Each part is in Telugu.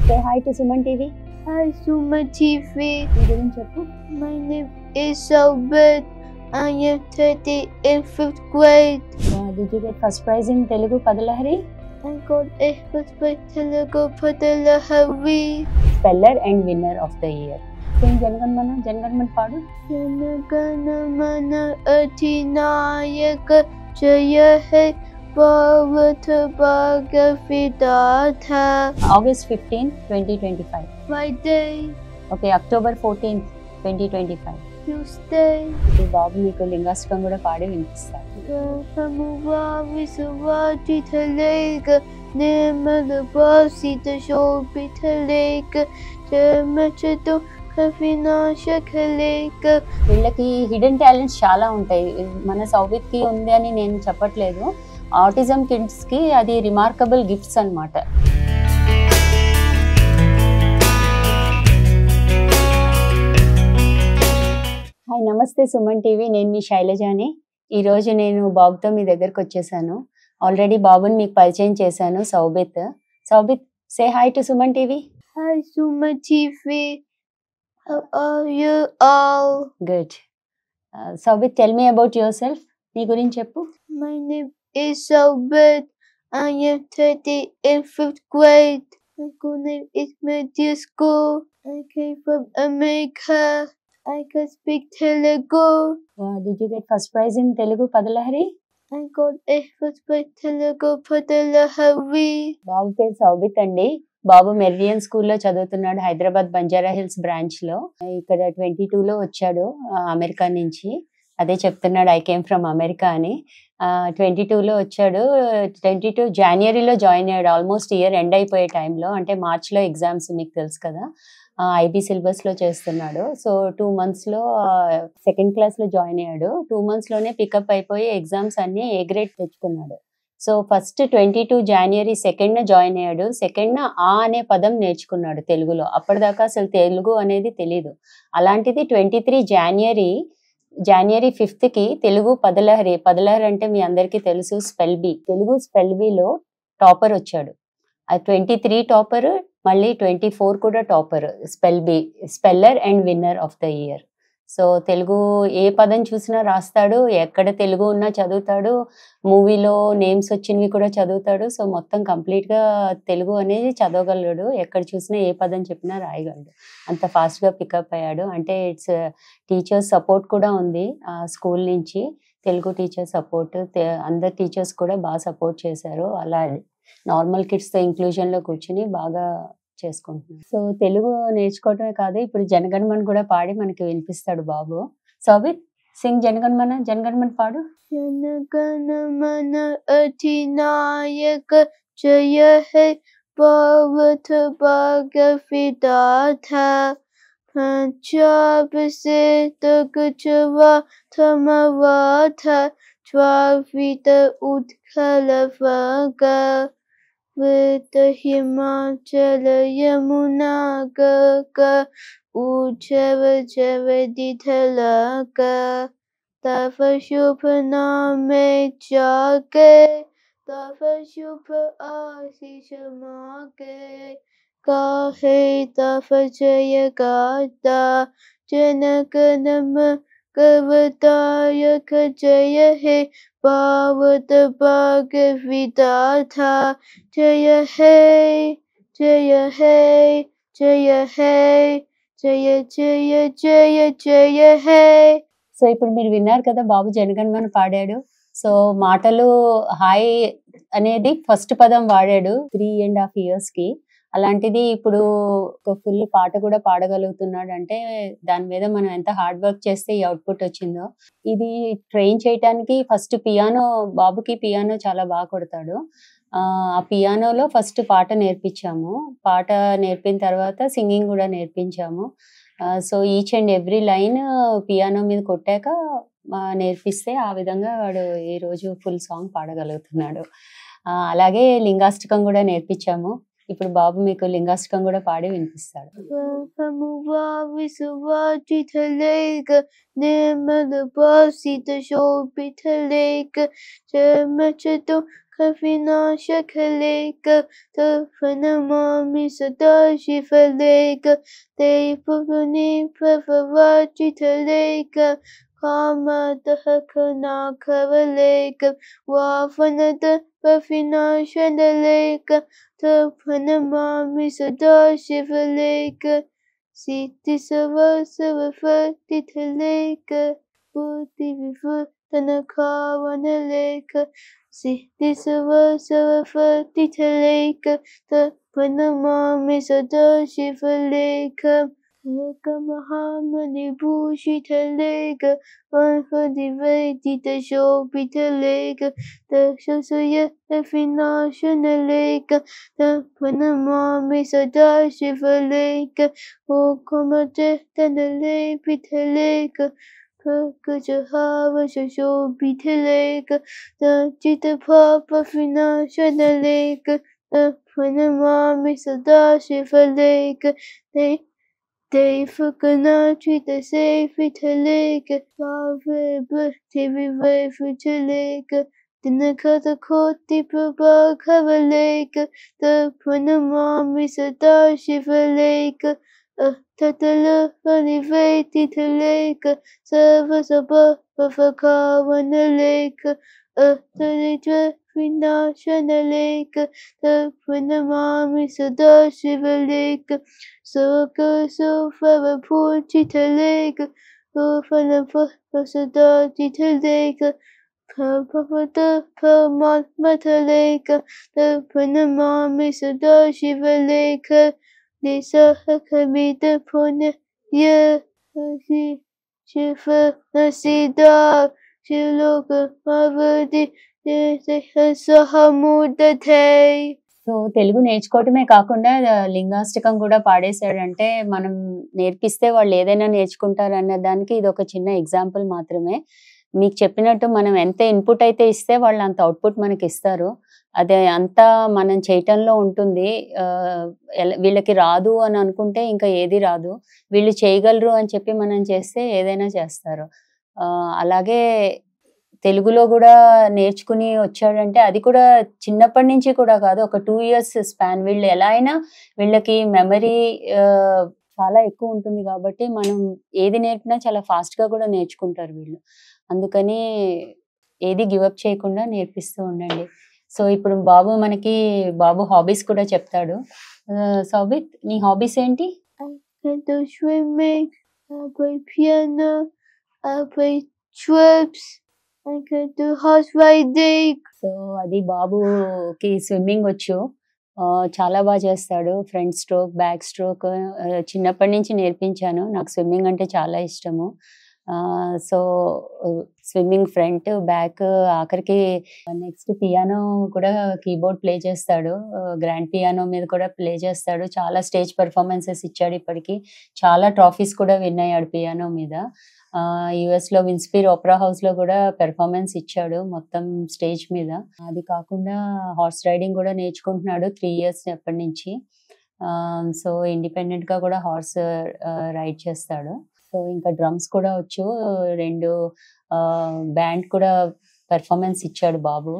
Say hi to Suman TV. Hi, Suman TV. నీ గురించి చెప్పు. My name is Saubet. I am 30 in 5th grade. Did you get first prize in Telugu Padalahari? I got a first prize Telugu Padalahari. Speller and winner of the year. Sing Janaganmana. Janaganman పాడు. Janaganmana Adhinayaka Jaya He Bharat Bhaga Vidhata. August 15, 2025. Friday. Okay, October 14, 2025. Tuesday. ఈ బాబు మీకు లింగాష్టకం కూడా పాడి వినిపిస్తాడు. వీళ్ళకి హిడెన్ టాలెంట్స్ చాలా ఉంటాయి. మన సౌబిత్కి ఉంది అని నేను చెప్పట్లేదు. ఆటిజం కిడ్స్కి అది రిమార్కబుల్ గిఫ్ట్స్ అన్నమాట. హాయ్, నమస్తే సుమన్ టీవీ. నేను మీ శైలజాని. ఈరోజు నేను బాబుతో మీ దగ్గరకు వచ్చేసాను. ఆల్రెడీ బాబుని మీకు పరిచయం చేశాను, సౌబిత్. సౌబిత్, say hi to Suman TV. Hi, Suman TV. How are you all? Good. సౌబిత్, tell me about yourself. నీ గురించి చెప్పు. My name is Saubet. I am 30 in 5th grade. My school name is Media School. I came from America. I can speak Telugu. Did you get first prize in Telugu Padalahari? I got a first prize Telugu Padalahari. బాబు పేరు సౌబిత్ అండి. బాబు మెరిడియన్ స్కూల్లో చదువుతున్నాడు, హైదరాబాద్ బంజారా హిల్స్ బ్రాంచ్ లో. ఇక్కడ 22లో వచ్చాడు అమెరికా నుంచి. అదే చెప్తున్నాడు, ఐ కేమ్ ఫ్రమ్ అమెరికా అని. 22లో వచ్చాడు. 22 జనవరిలో జాయిన్ అయ్యాడు. ఆల్మోస్ట్ ఇయర్ ఎండ్ అయిపోయే టైంలో, అంటే మార్చ్లో ఎగ్జామ్స్ మీకు తెలుసు కదా. ఐబీ సిలబస్లో చేస్తున్నాడు. సో 2 monthsలో సెకండ్ క్లాస్లో జాయిన్ అయ్యాడు. 2 monthsలోనే పికప్ అయిపోయి ఎగ్జామ్స్ అన్నీ ఏ గ్రేడ్ తెచ్చుకున్నాడు. సో ఫస్ట్ 22 జనవరి 2nd జాయిన్ అయ్యాడు. 2nd ఆ అనే పదం నేర్చుకున్నాడు తెలుగులో. అప్పటిదాకా అసలు తెలుగు అనేది తెలీదు. అలాంటిది 23 జనవరి 5th తెలుగు పదలహరి అంటే మీ అందరికీ తెలుసు, స్పెల్ బి. తెలుగు స్పెల్ బిలో టాపర్ వచ్చాడు. ఆ 23 టాపర్, మళ్ళీ 24 కూడా topper. Spell bee, speller and winner of the year. So Telugu ఏ పదం చూసినా రాస్తాడు, ఎక్కడ తెలుగు ఉన్నా చదువుతాడు, మూవీలో నేమ్స్ వచ్చినవి కూడా చదువుతాడు. సో మొత్తం కంప్లీట్గా తెలుగు అనేది చదవగలడు. ఎక్కడ చూసినా ఏ పదం చెప్పినా రాయగలడు. అంత ఫాస్ట్గా పికప్ అయ్యాడు. అంటే ఇట్స్ టీచర్స్ సపోర్ట్ కూడా ఉంది స్కూల్ నుంచి. తెలుగు టీచర్ సపోర్ట్, అందరు టీచర్స్ కూడా బాగా సపోర్ట్ చేశారు. అలా నార్మల్ కిడ్స్తో ఇంక్లూజన్లో కూర్చుని బాగా చేసుకుంటున్నాడు. సో తెలుగు నేర్చుకోవటమే కాదు, ఇప్పుడు జనగణమన్ కూడా పాడి మనకి వినిపిస్తాడు బాబు. సౌబిత్, సింగ్ జనగణమన్ పాడు. జనగణమన అధినాయక జయ హే భారత భాగ విధాత. పంజాబ్ సే గుజరాత్ మరాఠా ద్రావిడ ఉత్కళ వర్గ. With Himachal Yamuna Ganga Ujjava Javadi Thalaka. Tava Shubha Name Jage, Tava Shubha Ashish Mage. Gahe Tava Jaya Gata, Janaganama Gavadayaka Jaya He Bharat Bhaga Vidhata. Jaya He, Jaya He, Jaya He, Jaya Jaya Jaya Jaya He. So ఇప్పుడు మీరు విన్నారు కదా, బాబు జనగణమన్ పాడాడు. సో మాటలు హాయ్ అనేది ఫస్ట్ పదం వాడాడు 3.5 years. అలాంటిది ఇప్పుడు ఒక ఫుల్ పాట కూడా పాడగలుగుతున్నాడు. అంటే దాని మీద మనం ఎంత హార్డ్ వర్క్ చేస్తే ఈ అవుట్పుట్ వచ్చిందో. ఇది ట్రైన్ చేయడానికి ఫస్ట్ బాబుకి పియానో చాలా బాగా కొడతాడు. ఆ పియానోలో ఫస్ట్ పాట నేర్పించాము. పాట నేర్పిన తర్వాత సింగింగ్ కూడా నేర్పించాము. So each and every line piano మీద కొట్టాక నేర్పిస్తే ఆ విధంగా వాడు ఈ రోజు ఫుల్ సాంగ్ పాడగలుగుతున్నాడు. అలాగే లింగాష్టకం కూడా నేర్పించాము. ఇప్పుడు బాబు మీకు లింగాష్టకం కూడా పాడి వినిపిస్తాడు. विनाशकलेक तपनमामि सदाशिवलेक देवपुनि प्रभवाचितलेक कामदहकनाकवलेक वावनदपविनाशनलेक तपनमामि सदाशिवलेक सिद्धिसवसवफतितलेक बुद्धिविभूतनकावनलेक सिद्धिसवसवफतितलेक तपनमामि सदाशिवलेक एकमहामणिभूषितलेक वह्निवेदितशोभितलेक दक्षसुय विनाशनलेक तपनमामि सदाशिवलेक ओकमजतनलेपितलेक प्रकजहावशोभितलेक दचितभावविनाशनलेक तपनमामि सदाशिवलेक Devaganachitasevitalik, Bhavibhaktivivivitalik, Dinakatakoti Prabhakavalik, Tapanamami Sadashivalik, Tatalapanivetitalik, Savasabha Bhavakavanalik, Talitra Vinashanalik, Tapanamami Sadashivalik, Sokasofavapurchitalik, Ufanapasadajitalek, Prabhavata Paramatmatalik, Tapanamami Sadashivalek, Nisahakamita Punya Shiva Nasida Shiloka Mavadi Sahamudate. So Telugu నేర్చుకోవటమే కాకుండా లింగాష్టకం కూడా పాడేశాడంటే మనం నేర్పిస్తే వాళ్ళు ఏదైనా నేర్చుకుంటారు అన్న దానికి ఇది ఒక చిన్న ఎగ్జాంపుల్ మాత్రమే. మీకు చెప్పినట్టు మనం ఎంత ఇన్పుట్ అయితే ఇస్తే వాళ్ళు అంత అవుట్పుట్ మనకి ఇస్తారు. అదే అంతా మనం చేయటంలో ఉంటుంది. వీళ్ళకి రాదు అని అనుకుంటే ఇంకా ఏది రాదు, వీళ్ళు చేయగలరు అని చెప్పి మనం చేస్తే ఏదైనా చేస్తారు. అలాగే తెలుగులో కూడా నేర్చుకుని వచ్చాడంటే అది కూడా చిన్నప్పటి నుంచి కూడా కాదు, ఒక 2 years స్పాన్. వీళ్ళు ఎలా అయినా వీళ్ళకి మెమరీ చాలా ఎక్కువ ఉంటుంది కాబట్టి మనం ఏది నేర్పినా చాలా ఫాస్ట్ గా కూడా నేర్చుకుంటారు వీళ్ళు. అందుకని ఏది గివప్ చేయకుండా నేర్పిస్తూ ఉండండి. సో ఇప్పుడు బాబు హాబీస్ కూడా చెప్తాడు. సౌబిత్, నీ హాబీస్ ఏంటి? I do swimming, I play piano, I play trips, I can do horse riding. So అది బాబుకి స్విమ్మింగ్ వచ్చు, చాలా బాగా చేస్తాడు. ఫ్రంట్ స్ట్రోక్, బ్యాక్ స్ట్రోక్ చిన్నప్పటి నుంచి నేర్పించాను. నాకు స్విమ్మింగ్ అంటే చాలా ఇష్టము. సో స్విమ్మింగ్ ఫ్రంట్, బ్యాక్, ఆఖరికి నెక్స్ట్ పియానో కూడా కీబోర్డ్ ప్లే చేస్తాడు. గ్రాండ్ పియానో మీద కూడా ప్లే చేస్తాడు. చాలా స్టేజ్ పెర్ఫార్మెన్సెస్ ఇచ్చాడు. ఇప్పటికి చాలా ట్రాఫీస్ కూడా విన్ అయ్యాడు పియానో మీద. యుఎస్ లో విన్స్పీర్ ఓపెరా హౌస్ లో కూడా పెర్ఫార్మెన్స్ ఇచ్చాడు మొత్తం స్టేజ్ మీద. అది కాకుండా హార్స్ రైడింగ్ కూడా నేర్చుకుంటున్నాడు 3 years ఎప్పటి నుంచి. సో ఇండిపెండెంట్ గా కూడా హార్స్ రైడ్ చేస్తాడు. సో ఇంకా డ్రమ్స్ కూడా వచ్చు. 2 బ్యాండ్ కూడా పెర్ఫార్మెన్స్ ఇచ్చాడు బాబు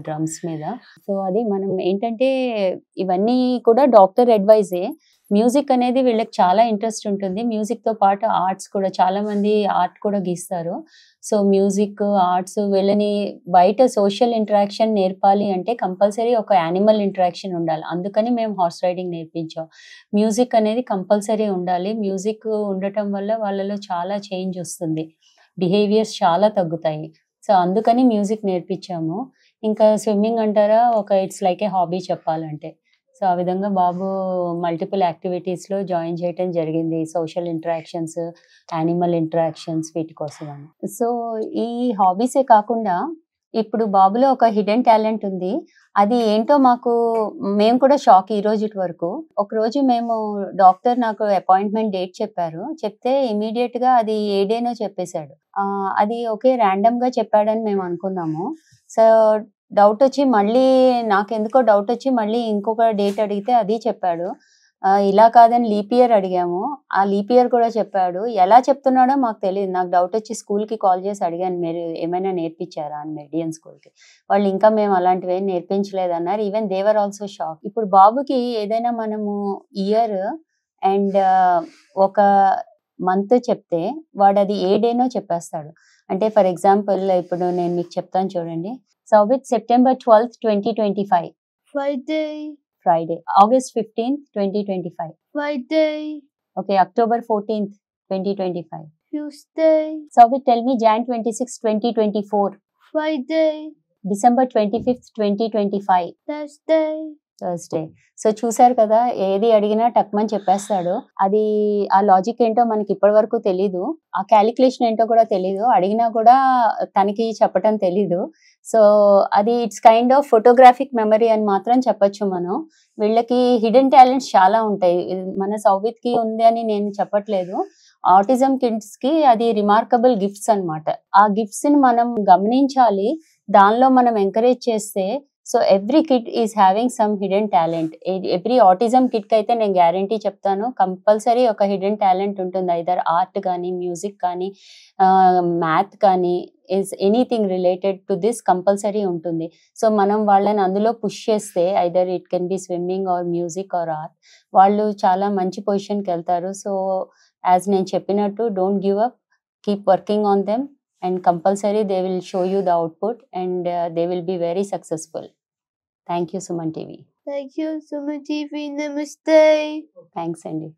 డ్రమ్స్ మీద. సో అది మనం ఏంటంటే ఇవన్నీ కూడా డాక్టర్ అడ్వైజే. మ్యూజిక్ అనేది వీళ్ళకి చాలా ఇంట్రెస్ట్ ఉంటుంది. మ్యూజిక్ తో పాటు ఆర్ట్స్ కూడా, చాలా మంది ఆర్ట్ కూడా గీస్తారు. సో మ్యూజిక్, ఆర్ట్స్ వీళ్ళని బయట సోషల్ ఇంటరాక్షన్ నేర్పాలి అంటే కంపల్సరీ ఒక యానిమల్ ఇంటరాక్షన్ ఉండాలి. అందుకని మేము హార్స్ రైడింగ్ నేర్పించాం. మ్యూజిక్ అనేది కంపల్సరీ ఉండాలి. మ్యూజిక్ ఉండటం వల్ల వాళ్ళలో చాలా చేంజ్ వస్తుంది, బిహేవియర్స్ చాలా తగ్గుతాయి. సో అందుకని మ్యూజిక్ నేర్పించాము. ఇంకా స్విమ్మింగ్ అంటారా, ఇట్స్ లైక్ ఏ హాబీ చెప్పాలంటే. సో ఆ విధంగా బాబు మల్టిపుల్ యాక్టివిటీస్ లో జాయిన్ చేయటం జరిగింది. సోషల్ ఇంటరాక్షన్స్, యానిమల్ ఇంటరాక్షన్స్, వీటి కోసం అని. సో ఈ హాబీసే కాకుండా ఇప్పుడు బాబులో ఒక హిడెన్ టాలెంట్ ఉంది. అది ఏంటో మేము కూడా షాక్ ఈ రోజు వరకు. ఒక రోజు డాక్టర్ నాకు అపాయింట్మెంట్ డేట్ చెప్పారు. చెప్తే ఇమీడియట్ గా అది ఏ డేనో చెప్పేశాడు. అది ర్యాండమ్ గా చెప్పాడని మేము అనుకున్నాము. సో నాకెందుకో డౌట్ వచ్చి మళ్ళీ ఇంకొక డేట్ అడిగితే అది చెప్పాడు. ఇలా కాదని లీప్ ఇయర్ అడిగాము. ఆ లీప్ ఇయర్ కూడా చెప్పాడు. ఎలా చెప్తున్నాడో మాకు తెలీదు. నాకు డౌట్ వచ్చి స్కూల్‌కి కాల్ చేసి అడిగాను. మీరు ఏమైనా నేర్పించారా అని మెరిడియన్ స్కూల్‌కి. వాళ్ళు ఇంకా మేము అలాంటివేం నేర్పించలేదన్నారు. Even they were also shock. ఇప్పుడు బాబుకి ఏదైనా మనము ఇయర్ అండ్ ఒక మంత్ చెప్తే వాడది ఏ డేనో చెప్పేస్తాడు. అంటే ఫర్ ఎగ్జాంపుల్ ఇప్పుడు నేను మీకు చెప్తాను చూడండి. సౌబిత్ September 12th, 2025. Friday, Friday. August 15th, 2025. Friday, Okay, October 14th, 2025. Tuesday, Saubit, tell me Jan 26th, 2024. Friday, December 25th, 2025. Thursday. So చూసారు కదా, ఏది అడిగినా టక్మని చెప్పేస్తాడు. అది ఆ లాజిక్ ఏంటో మనకి ఇప్పటి వరకు తెలీదు. ఆ క్యాలిక్యులేషన్ ఏంటో కూడా తెలీదు. అడిగినా కూడా తనకి చెప్పటం తెలీదు. సో అది it's kind of photographic memory అని మాత్రం చెప్పొచ్చు మనం. వీళ్ళకి హిడెన్ టాలెంట్స్ చాలా ఉంటాయి. మన సౌబిత్కి ఉంది అని నేను చెప్పట్లేదు. ఆటిజం కిడ్స్ కి అది రిమార్కబుల్ గిఫ్ట్స్ అన్నమాట. ఆ గిఫ్ట్స్ ని మనం గమనించాలి. దానిలో మనం ఎంకరేజ్ చేస్తే, so every kid is having some hidden talent. Every autism kid కి అయితే నేను గ్యారంటీ చెప్తాను, కంపల్సరీ ఒక హిడెన్ టాలెంట్ ఉంటుంది. ఐదర్ ఆర్ట్ కానీ, మ్యూజిక్ కానీ, మ్యాథ్ కానీ, is anything related to this compulsory ఉంటుంది. సో మనం వాళ్ళని అందులో పుష్ చేస్తే, either it can be swimming or music or art, వాళ్ళు చాలా మంచి పొజిషన్కి వెళ్తారు. సో యాజ్ నేను చెప్పినట్టు, don't give up, keep working on them, and compulsory they will show you the output, and they will be very successful. Thank you, Suman TV. Thank you, Suman TV. Namaste. Thanks, Andy.